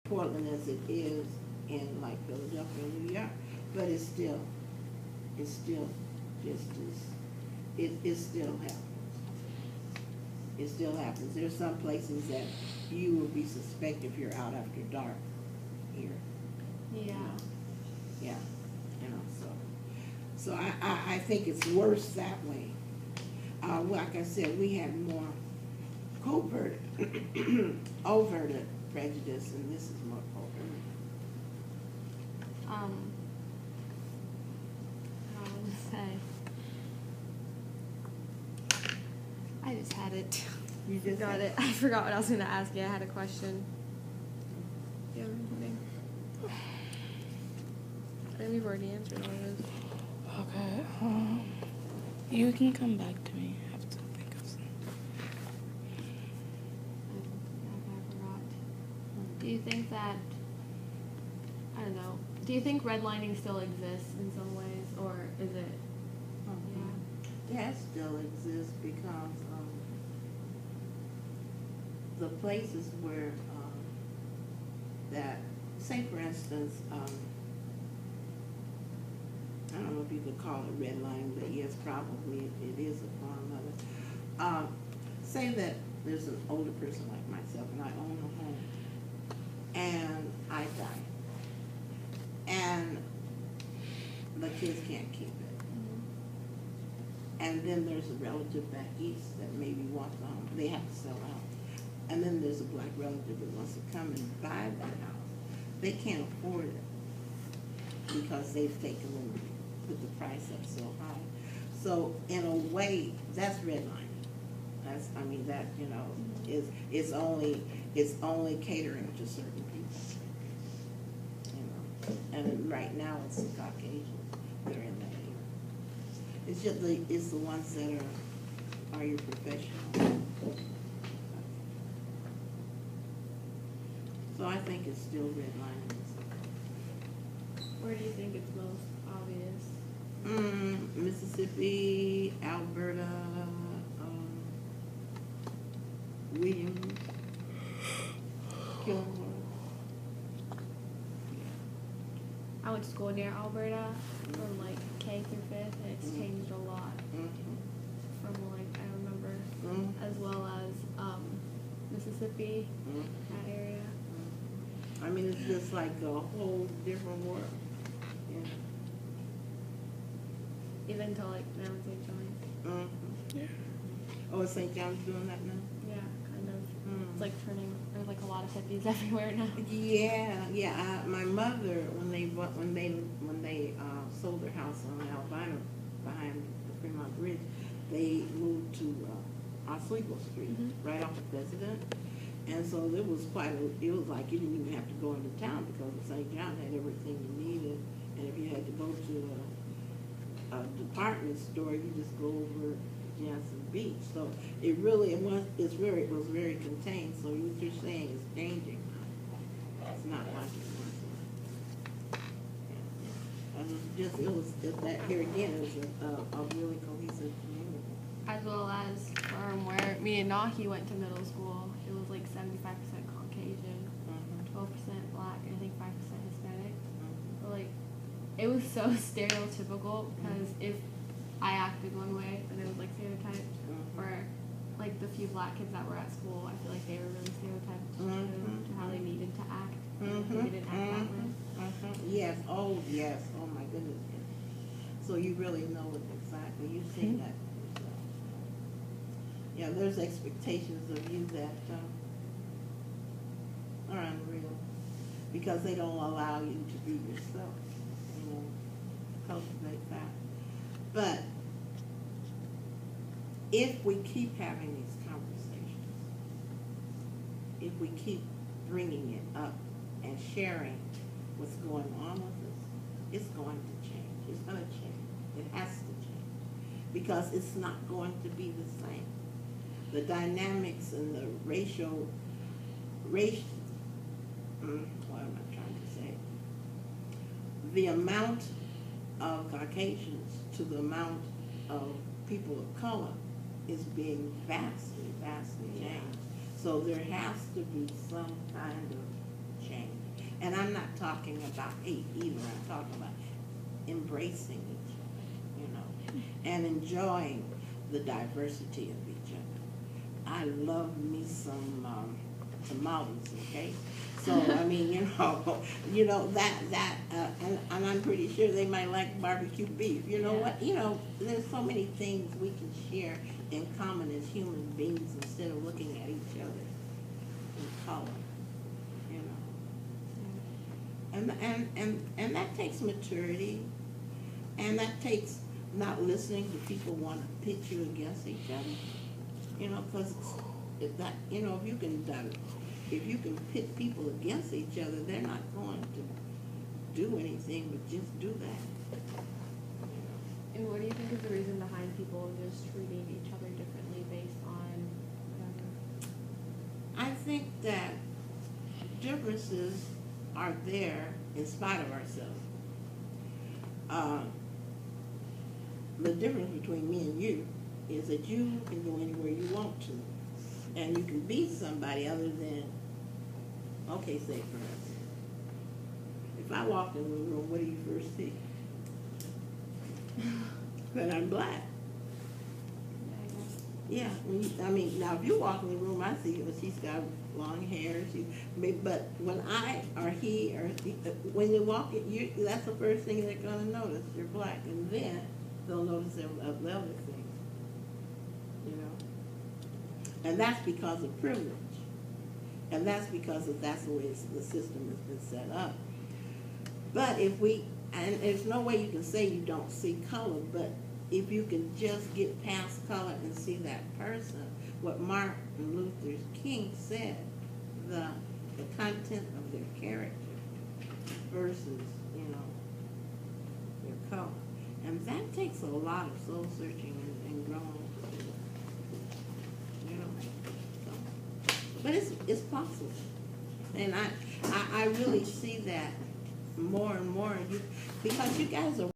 Portland as it is in like Philadelphia and New York, but it's still just as, it still happens. It still happens. There's some places that you will be suspect if you're out after dark here. Yeah. Yeah, so I think it's worse that way. Like I said, we have more covert, overt prejudice, and this is more covert. I would say. I just had it. You just Got had it. I forgot what I was going to ask you. I had a question. Do you have anything? I think we've already answered all of those. Okay. You can come back to me. I have to think of something. I forgot. Do you think that, I don't know, do you think redlining still exists in some ways, or is it, That still exists because the places where that, say for instance, I don't know if you could call it redlining, but yes, probably it is a form of it. Say that there's an older person like myself and I own a home and I die and the kids can't keep it. And then there's a relative back east that maybe wants the home. They have to sell out. And then there's a black relative that wants to come and buy that house. They can't afford it because they've taken and put the price up so high. So in a way, that's redlining. That's, I mean, that, you know, it's only catering to certain people. You know, and right now it's the Caucasians that are in that area. It's just it's the ones that are your professionals. So I think it's still redlining. where do you think it's most obvious? Mississippi, Alberta, Williams, Kilmore. I went to school near Alberta from like K through 5th, and it's changed a lot from like I remember, as well as Mississippi, that area. I mean, it's just like a whole different world. Yeah. Even to like now in St. John's. Yeah. Oh, is St. John's doing that now? Yeah, kind of. It's like turning. There's like a lot of hippies everywhere now. Yeah. My mother, when they sold their house on Albina behind the Fremont Bridge, they moved to Oswego Street, right off of President. And so it was it was like you didn't even have to go into town because St. John had everything you needed. And if you had to go to a department store, you just go over Jansen Beach. So it was very contained. So what you're saying is changing. It's not like it was. That here again, it was a really cohesive community. As well as from where me and Nahe went to middle school, it was like 75% Caucasian, 12% Black, and I think 5% Hispanic. But like, it was so stereotypical because if I acted one way, then it was like stereotyped. Or like the few Black kids that were at school, I feel like they were really stereotyped to how they needed to act. They didn't act that way. Yes. Oh, yes. Oh my goodness. So you really know it exactly. You've seen that. Yeah, there's expectations of you that are unreal because they don't allow you to be yourself. You know, cultivate that. But if we keep having these conversations, if we keep bringing it up and sharing what's going on with us, it's going to change. It's going to change. It has to change because it's not going to be the same. The dynamics and the what am I trying to say? The amount of Caucasians to the amount of people of color is being vastly changed. So there has to be some kind of change. And I'm not talking about hate either. I'm talking about embracing each other, you know, and enjoying the diversity of each other. I love me some tamales, okay? So I mean, you know and I'm pretty sure they might like barbecue beef. You know what? You know, there's so many things we can share in common as human beings instead of looking at each other in color. You know, and that takes maturity, and that takes not listening to people want to pit you against each other. You know, because if that, you know, if you can pit people against each other, they're not going to do anything but just do that. And what do you think is the reason behind people just treating each other differently based on whatever? I think that differences are there in spite of ourselves. The difference between me and you is that you can go anywhere you want to, and you can be somebody other than, okay, say for us. If I walk in the room, what do you first see? That I'm black. Yeah, I mean, now if you walk in the room, I see, well, she's got long hair. But when I or he or when you walk in, that's the first thing they're gonna notice. You're black, and then they'll notice the other things. You know, and that's because of privilege, and that's because that's the way the system has been set up. But and there's no way you can say you don't see color, but if you can just get past color and see that person, what Martin Luther King said, the content of their character versus, you know, their color. And that takes a lot of soul searching and growing, you know. So, but it's possible. And I really see that more and more, because you guys are